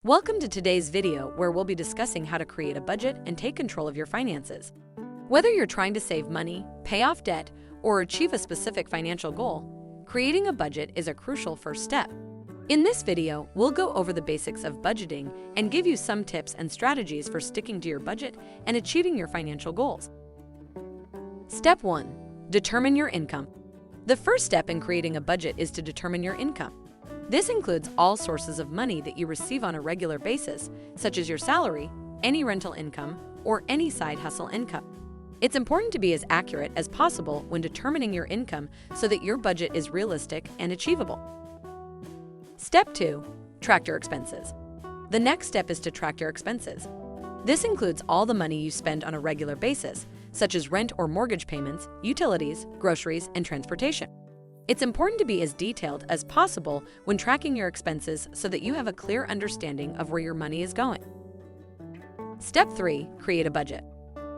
Welcome to today's video where we'll be discussing how to create a budget and take control of your finances. Whether you're trying to save money, pay off debt, or achieve a specific financial goal, creating a budget is a crucial first step. In this video, we'll go over the basics of budgeting and give you some tips and strategies for sticking to your budget and achieving your financial goals. Step 1. Determine your income. The first step in creating a budget is to determine your income. This includes all sources of money that you receive on a regular basis, such as your salary, any rental income, or any side hustle income. It's important to be as accurate as possible when determining your income so that your budget is realistic and achievable. Step 2. Track your expenses. The next step is to track your expenses. This includes all the money you spend on a regular basis, such as rent or mortgage payments, utilities, groceries, and transportation. It's important to be as detailed as possible when tracking your expenses so that you have a clear understanding of where your money is going. Step 3. Create a budget.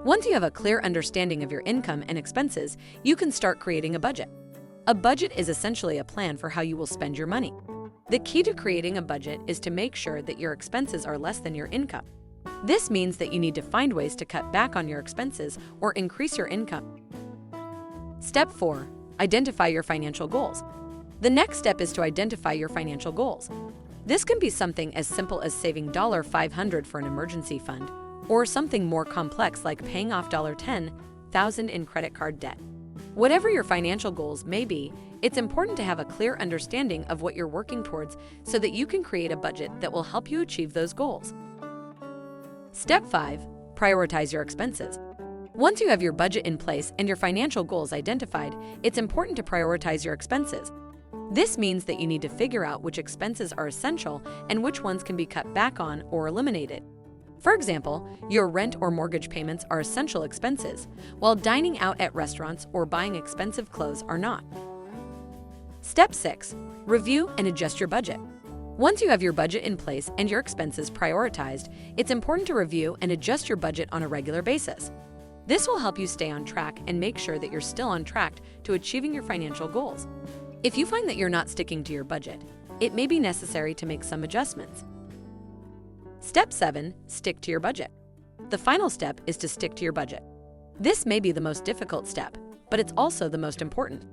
Once you have a clear understanding of your income and expenses, you can start creating a budget. A budget is essentially a plan for how you will spend your money. The key to creating a budget is to make sure that your expenses are less than your income. This means that you need to find ways to cut back on your expenses or increase your income. Step 4. Identify your financial goals. The next step is to identify your financial goals. This can be something as simple as saving $500 for an emergency fund, or something more complex like paying off $10,000 in credit card debt. Whatever your financial goals may be, it's important to have a clear understanding of what you're working towards so that you can create a budget that will help you achieve those goals. Step 5. Prioritize your expenses. Once you have your budget in place and your financial goals identified, it's important to prioritize your expenses. This means that you need to figure out which expenses are essential and which ones can be cut back on or eliminated. For example, your rent or mortgage payments are essential expenses, while dining out at restaurants or buying expensive clothes are not. Step 6. Review and adjust your budget. Once you have your budget in place and your expenses prioritized, it's important to review and adjust your budget on a regular basis. This will help you stay on track and make sure that you're still on track to achieving your financial goals. If you find that you're not sticking to your budget, it may be necessary to make some adjustments. Step 7. Stick to your budget. The final step is to stick to your budget. This may be the most difficult step, but it's also the most important.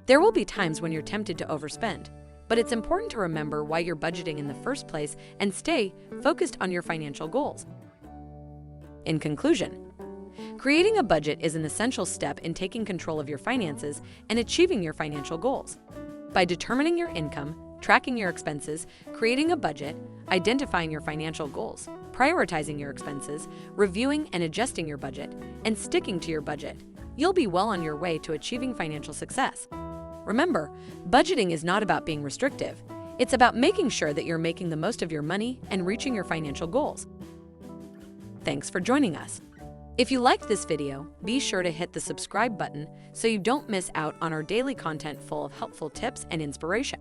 There will be times when you're tempted to overspend, but it's important to remember why you're budgeting in the first place and stay focused on your financial goals. In conclusion, creating a budget is an essential step in taking control of your finances and achieving your financial goals. By determining your income, tracking your expenses, creating a budget, identifying your financial goals, prioritizing your expenses, reviewing and adjusting your budget, and sticking to your budget, you'll be well on your way to achieving financial success. Remember, budgeting is not about being restrictive. It's about making sure that you're making the most of your money and reaching your financial goals. Thanks for joining us. If you liked this video, be sure to hit the subscribe button so you don't miss out on our daily content full of helpful tips and inspiration.